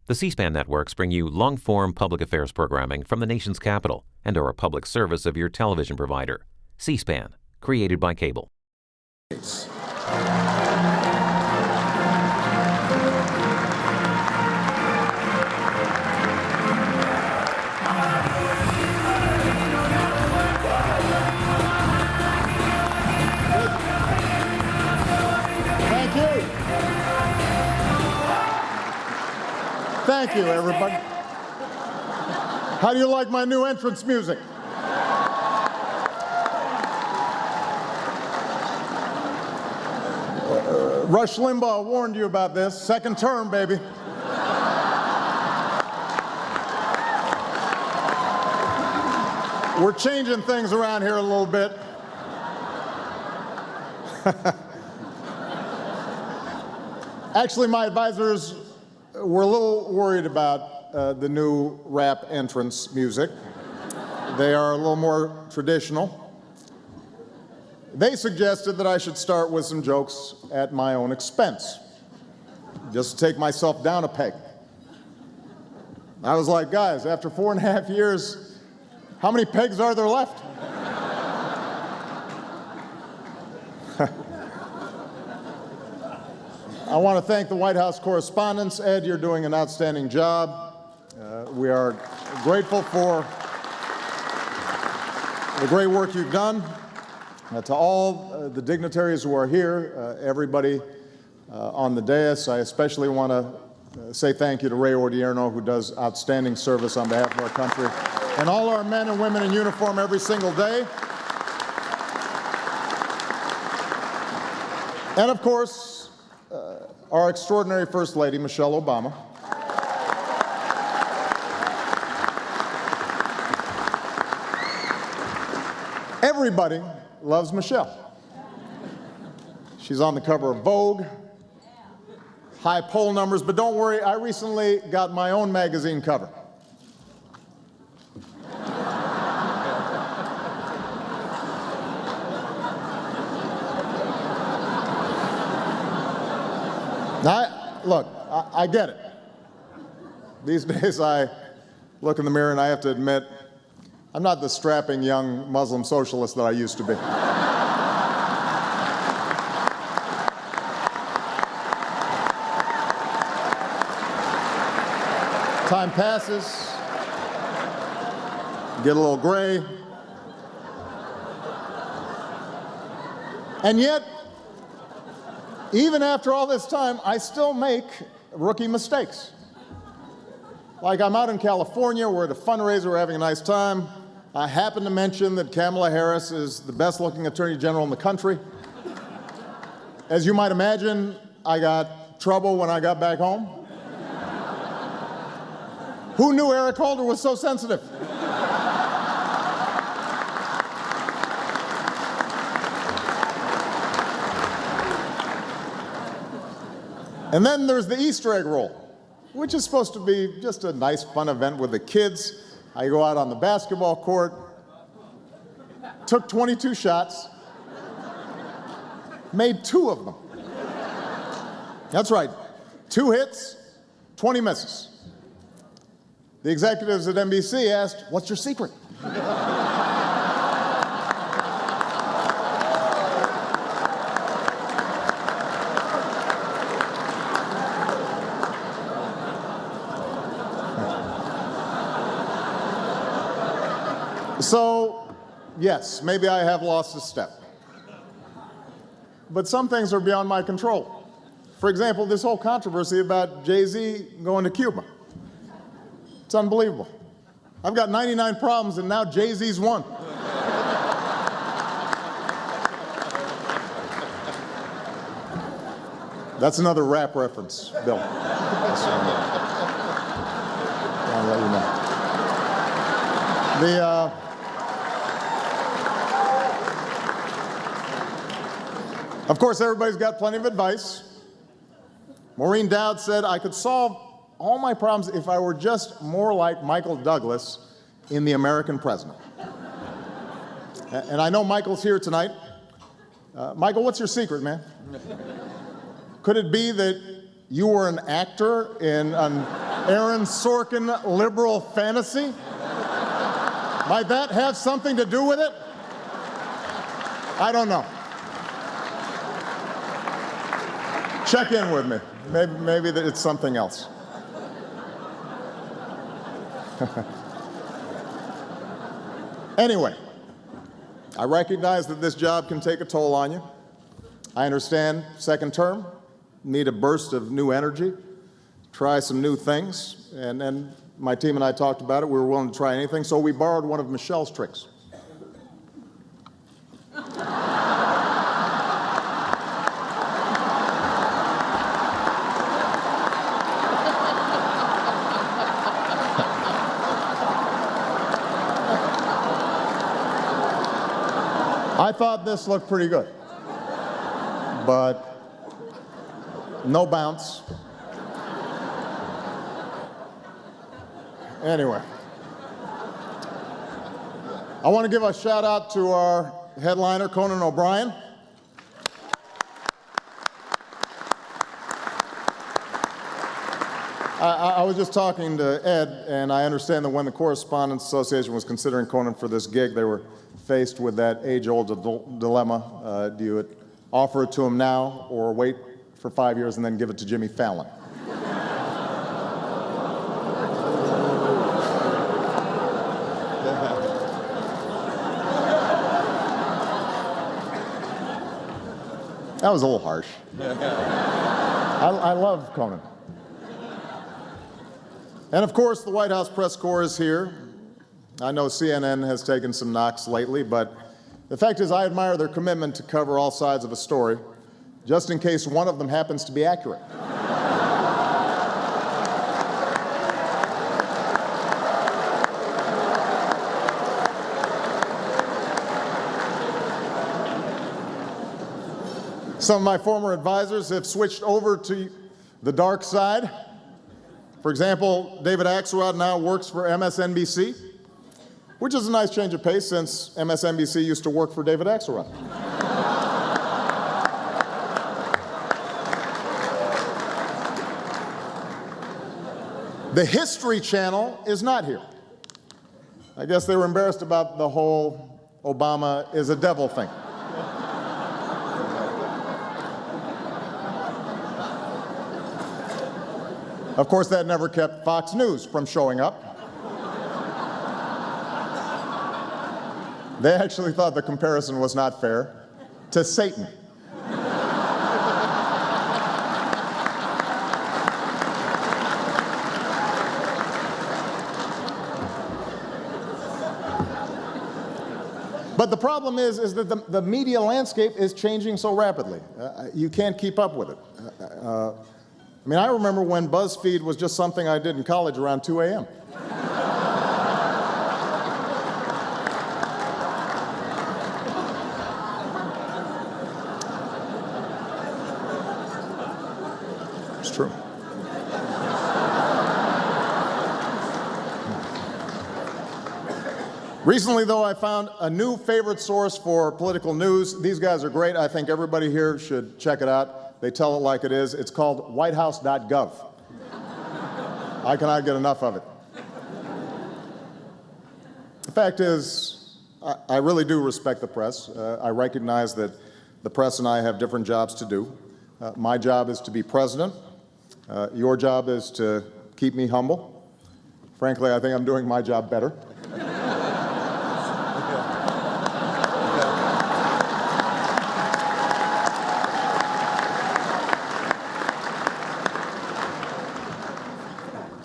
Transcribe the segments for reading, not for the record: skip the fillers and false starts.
The C-SPAN networks bring you long-form public affairs programming from the nation's capital and are a public service of your television provider. C-SPAN, created by cable. Thank you, everybody. How do you like my new entrance music? Rush Limbaugh warned you about this. Second term, baby. We're changing things around here a little bit. Actually, my advisors were a little worried about the new rap entrance music. They are a little more traditional. They suggested that I should start with some jokes at my own expense, just to take myself down a peg. I was like, guys, after 4.5 years, how many pegs are there left? I want to thank the White House Correspondents. Ed, you're doing an outstanding job. We are grateful for the great work you've done. To all the dignitaries who are here, everybody on the dais, I especially want to say thank you to Ray Odierno, who does outstanding service on behalf of our country, and all our men and women in uniform every single day. And of course, our extraordinary First Lady, Michelle Obama. Everybody loves Michelle. She's on the cover of Vogue, high poll numbers, but don't worry, I recently got my own magazine cover. Now, I get it. These days I look in the mirror and I have to admit, I'm not the strapping young Muslim socialist that I used to be. Time passes, get a little gray, and yet, even after all this time, I still make rookie mistakes. Like I'm out in California, we're at a fundraiser, we're having a nice time. I happen to mention that Kamala Harris is the best-looking attorney general in the country. As you might imagine, I got trouble when I got back home. Who knew Eric Holder was so sensitive? And then there's the Easter egg roll, which is supposed to be just a nice, fun event with the kids. I go out on the basketball court, took 22 shots, made 2 of them. That's right, 2 hits, 20 misses. The executives at NBC asked, "What's your secret?" So, yes, maybe I have lost a step. But some things are beyond my control. For example, this whole controversy about Jay-Z going to Cuba. It's unbelievable. I've got 99 problems, and now Jay-Z's one. That's another rap reference, Bill. I'll let you know. Of course, everybody's got plenty of advice. Maureen Dowd said, I could solve all my problems if I were just more like Michael Douglas in The American President. And I know Michael's here tonight. Michael, what's your secret, man? Could it be that you were an actor in an Aaron Sorkin liberal fantasy? Might that have something to do with it? I don't know. Check in with me. Maybe that it's something else. Anyway, I recognize that this job can take a toll on you. I understand second term, need a burst of new energy, try some new things, and my team and I talked about it. We were willing to try anything, so we borrowed one of Michelle's tricks. I thought this looked pretty good, but no bounce. Anyway, I want to give a shout out to our headliner, Conan O'Brien. I was just talking to Ed, and I understand that when the Correspondents Association was considering Conan for this gig, they were faced with that age-old dilemma. Do you offer it to him now or wait for 5 years and then give it to Jimmy Fallon? That was a little harsh. I love Conan. And of course, the White House press corps is here. I know CNN has taken some knocks lately, but the fact is I admire their commitment to cover all sides of a story, just in case one of them happens to be accurate. Some of my former advisors have switched over to the dark side. For example, David Axelrod now works for MSNBC, which is a nice change of pace since MSNBC used to work for David Axelrod. The History Channel is not here. I guess they were embarrassed about the whole Obama is a devil thing. Of course, that never kept Fox News from showing up. They actually thought the comparison was not fair to Satan. But the problem is that the media landscape is changing so rapidly. You can't keep up with it. I mean, I remember when BuzzFeed was just something I did in college around 2 a.m. It's true. Recently, though, I found a new favorite source for political news. These guys are great. I think everybody here should check it out. They tell it like it is. It's called whitehouse.gov. I cannot get enough of it. The fact is, I really do respect the press. I recognize that the press and I have different jobs to do. My job is to be president. Your job is to keep me humble. Frankly, I think I'm doing my job better.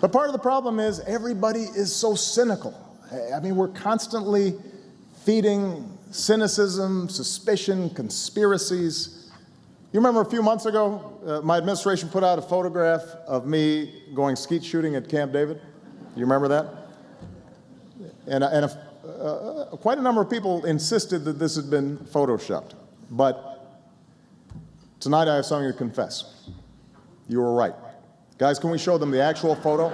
But part of the problem is everybody is so cynical. I mean, we're constantly feeding cynicism, suspicion, conspiracies. You remember a few months ago, my administration put out a photograph of me going skeet shooting at Camp David? You remember that? And quite a number of people insisted that this had been photoshopped. But tonight I have something to confess. You were right. Guys, can we show them the actual photo?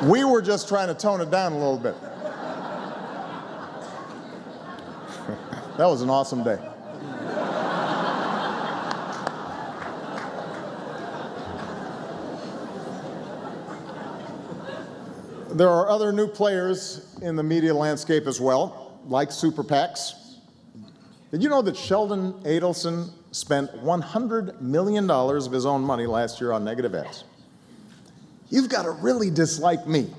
We were just trying to tone it down a little bit. That was an awesome day. There are other new players in the media landscape as well, like super PACs. Did you know that Sheldon Adelson spent $100 million of his own money last year on negative ads? You've got to really dislike me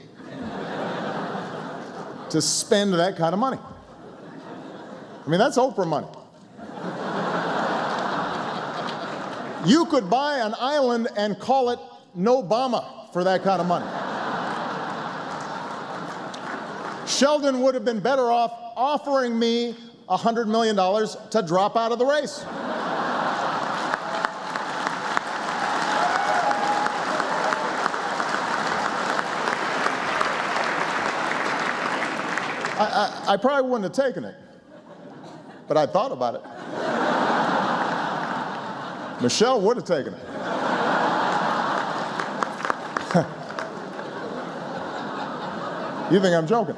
to spend that kind of money. I mean, that's Oprah money. You could buy an island and call it No-Bama for that kind of money. Sheldon would have been better off offering me $100 million to drop out of the race. I probably wouldn't have taken it, but I thought about it. Michelle would have taken it. You think I'm joking?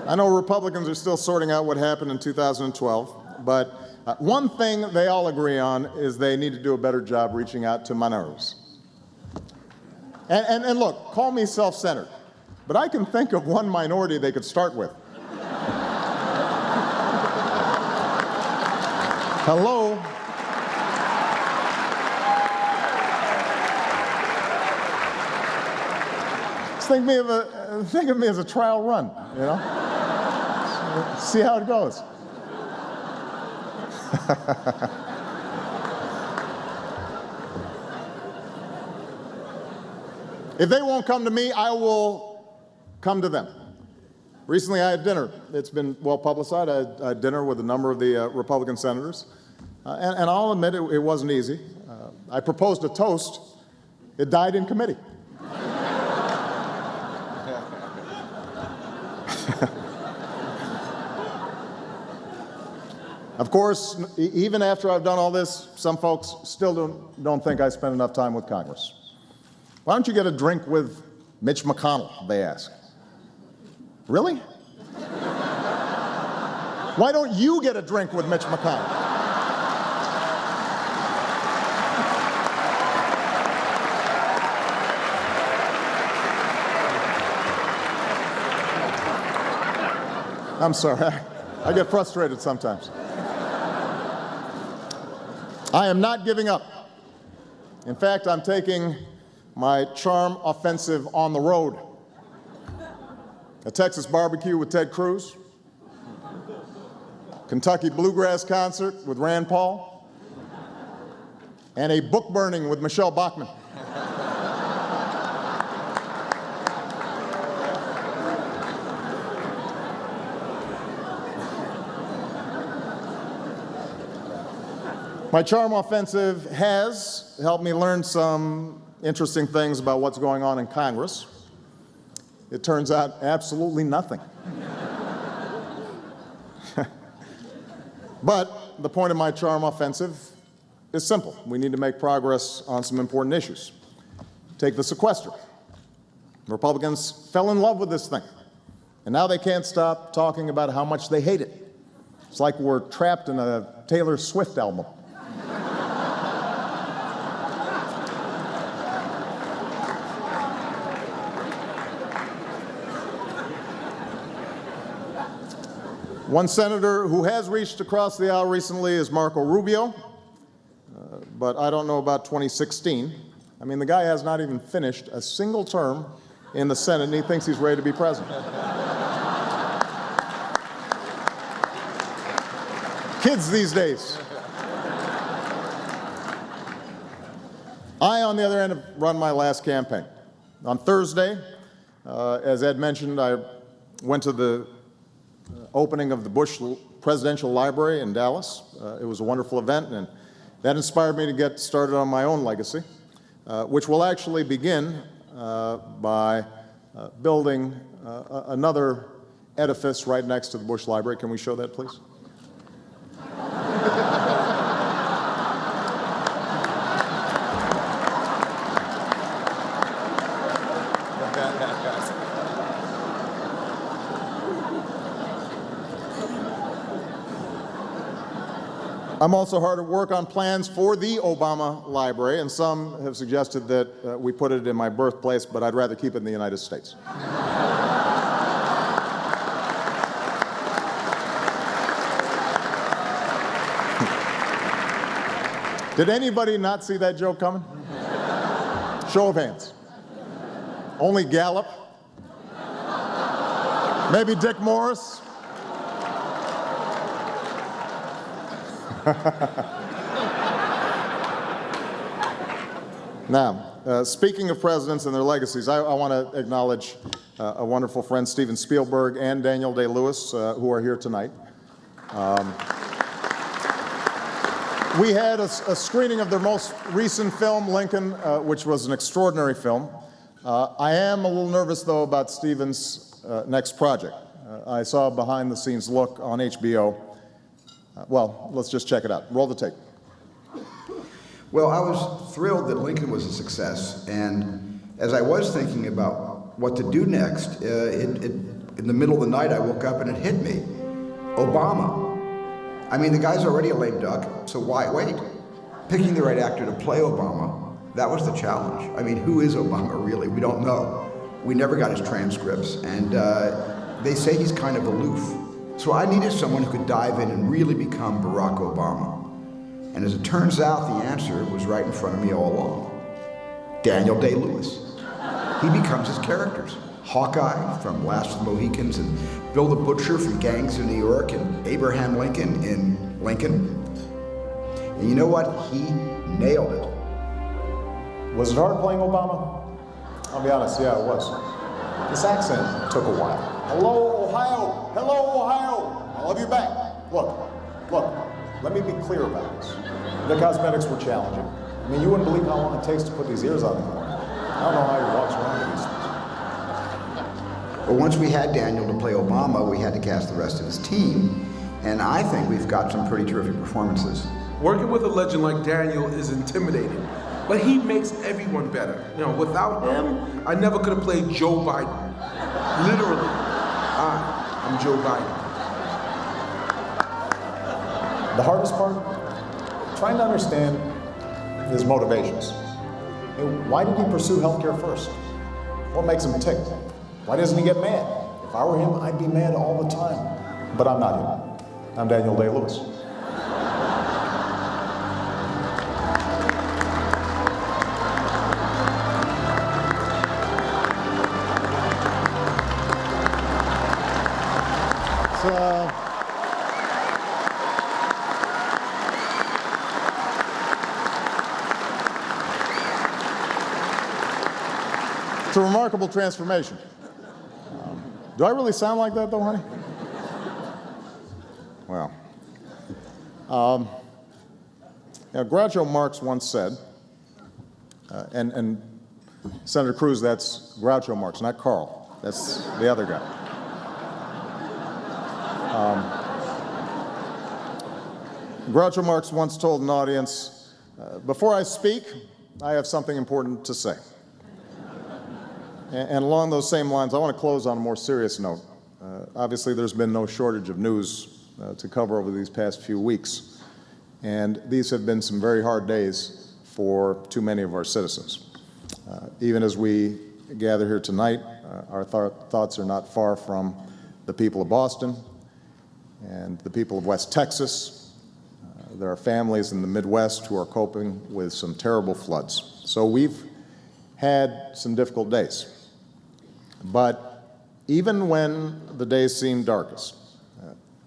I know Republicans are still sorting out what happened in 2012, but one thing they all agree on is they need to do a better job reaching out to minorities. And look, call me self-centered, but I can think of one minority they could start with. Hello? Think of me as a trial run, you know? See how it goes. If they won't come to me, I will come to them. Recently, I had dinner. It's been well publicized. I had dinner with a number of the Republican senators. And I'll admit it wasn't easy. I proposed a toast. It died in committee. Of course, even after I've done all this, some folks still don't think I spend enough time with Congress. Why don't you get a drink with Mitch McConnell, they ask. Really? Why don't you get a drink with Mitch McConnell? I'm sorry, I get frustrated sometimes. I am not giving up. In fact, I'm taking my charm offensive on the road. A Texas barbecue with Ted Cruz, Kentucky bluegrass concert with Rand Paul, and a book burning with Michelle Bachmann. My charm offensive has helped me learn some interesting things about what's going on in Congress. It turns out absolutely nothing. But the point of my charm offensive is simple. We need to make progress on some important issues. Take the sequester. Republicans fell in love with this thing, and now they can't stop talking about how much they hate it. It's like we're trapped in a Taylor Swift album. One senator who has reached across the aisle recently is Marco Rubio, but I don't know about 2016. I mean, the guy has not even finished a single term in the Senate, and he thinks he's ready to be president. Kids these days. I, on the other hand, have run my last campaign. On Thursday, as Ed mentioned, I went to the opening of the Bush Presidential Library in Dallas. It was a wonderful event, and that inspired me to get started on my own legacy, which will actually begin by building another edifice right next to the Bush Library. Can we show that, please? I'm also hard at work on plans for the Obama Library, and some have suggested that we put it in my birthplace, but I'd rather keep it in the United States. Did anybody not see that joke coming? Show of hands. Only Gallup? Maybe Dick Morris? Now, speaking of presidents and their legacies, I want to acknowledge a wonderful friend, Steven Spielberg, and Daniel Day-Lewis, who are here tonight. We had a screening of their most recent film, Lincoln, which was an extraordinary film. I am a little nervous, though, about Steven's next project. I saw a behind-the-scenes look on HBO. Well, let's just check it out. Roll the tape. Well, I was thrilled that Lincoln was a success, and as I was thinking about what to do next, in the middle of the night I woke up and it hit me. Obama. I mean, the guy's already a lame duck, so why wait? Picking the right actor to play Obama, that was the challenge. I mean, who is Obama really? We don't know. We never got his transcripts, and they say he's kind of aloof. So I needed someone who could dive in and really become Barack Obama. And as it turns out, the answer was right in front of me all along. Daniel Day-Lewis. He becomes his characters. Hawkeye from Last of the Mohicans, and Bill the Butcher from Gangs of New York, and Abraham Lincoln in Lincoln. And you know what? He nailed it. Was it hard playing Obama? I'll be honest, yeah, it was. This accent took a while. Hello, Ohio! Hello, Ohio! I love you back. Look, let me be clear about this. The cosmetics were challenging. I mean, you wouldn't believe how long it takes to put these ears on the corner. I don't know how he walks around with these things. But once we had Daniel to play Obama, we had to cast the rest of his team, and I think we've got some pretty terrific performances. Working with a legend like Daniel is intimidating, but he makes everyone better. You know, without him, I never could have played Joe Biden. Literally, I'm Joe Biden. The hardest part? Trying to understand his motivations. Why did he pursue healthcare first? What makes him tick? Why doesn't he get mad? If I were him, I'd be mad all the time. But I'm not him. I'm Daniel Day-Lewis. It's a remarkable transformation. Do I really sound like that, though, honey? Well, Groucho Marx once said, and Senator Cruz, that's Groucho Marx, not Carl. That's the other guy. Groucho Marx once told an audience, before I speak, I have something important to say. And along those same lines, I want to close on a more serious note. Obviously, there's been no shortage of news to cover over these past few weeks. And these have been some very hard days for too many of our citizens. Even as we gather here tonight, our thoughts are not far from the people of Boston and the people of West Texas. There are families in the Midwest who are coping with some terrible floods. So we've had some difficult days. But even when the days seem darkest,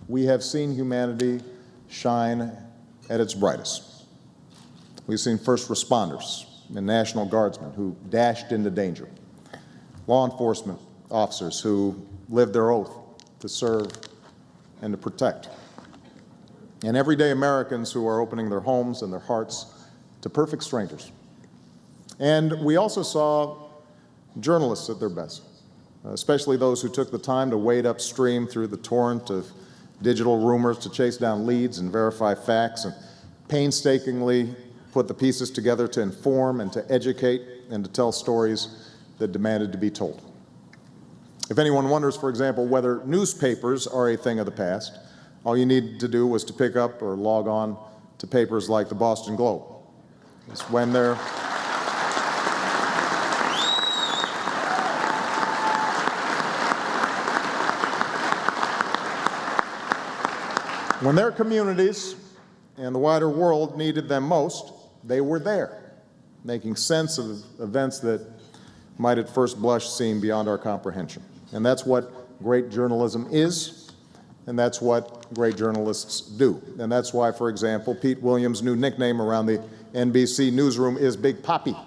we have seen humanity shine at its brightest. We've seen first responders and National Guardsmen who dashed into danger, law enforcement officers who lived their oath to serve and to protect, and everyday Americans who are opening their homes and their hearts to perfect strangers. And we also saw journalists at their best, especially those who took the time to wade upstream through the torrent of digital rumors to chase down leads and verify facts and painstakingly put the pieces together to inform and to educate and to tell stories that demanded to be told. If anyone wonders, for example, whether newspapers are a thing of the past, all you need to do was to pick up or log on to papers like the Boston Globe. It's when they're when their communities and the wider world needed them most, they were there, making sense of events that might at first blush seem beyond our comprehension. And that's what great journalism is, and that's what great journalists do. And that's why, for example, Pete Williams' new nickname around the NBC newsroom is Big Papi.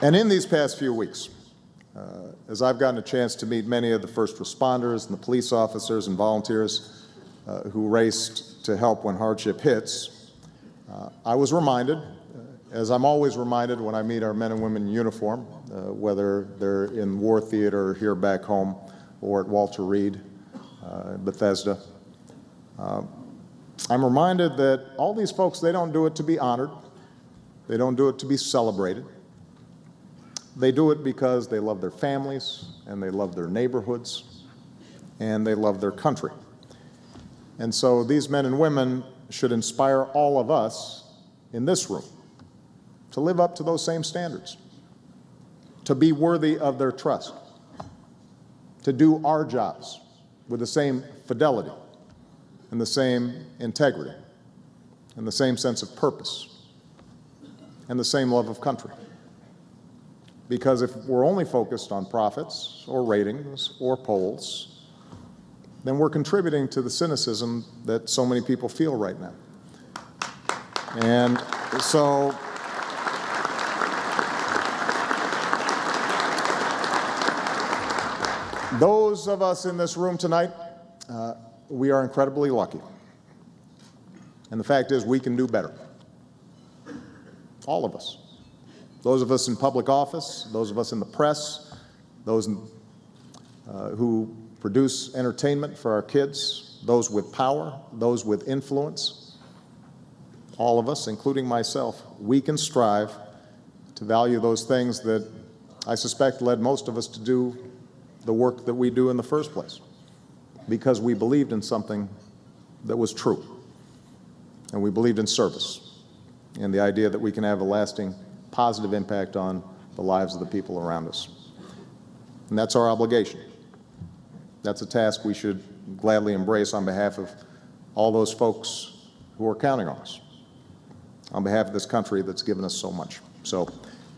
And in these past few weeks, as I've gotten a chance to meet many of the first responders and the police officers and volunteers who raced to help when hardship hits, I was reminded, as I'm always reminded when I meet our men and women in uniform, whether they're in war theater or here back home or at Walter Reed, Bethesda, I'm reminded that all these folks, they don't do it to be honored. They don't do it to be celebrated. They do it because they love their families, and they love their neighborhoods, and they love their country. And so these men and women should inspire all of us in this room to live up to those same standards, to be worthy of their trust, to do our jobs with the same fidelity and the same integrity and the same sense of purpose and the same love of country. Because if we're only focused on profits or ratings or polls, then we're contributing to the cynicism that so many people feel right now. And so those of us in this room tonight, we are incredibly lucky. And the fact is, we can do better. All of us. Those of us in public office, those of us in the press, those who produce entertainment for our kids, those with power, those with influence, all of us, including myself, we can strive to value those things that I suspect led most of us to do the work that we do in the first place, because we believed in something that was true, and we believed in service, and the idea that we can have a lasting positive impact on the lives of the people around us. And that's our obligation. That's a task we should gladly embrace on behalf of all those folks who are counting on us, on behalf of this country that's given us so much. So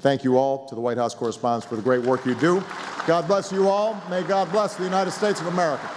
thank you all to the White House correspondents for the great work you do. God bless you all. May God bless the United States of America.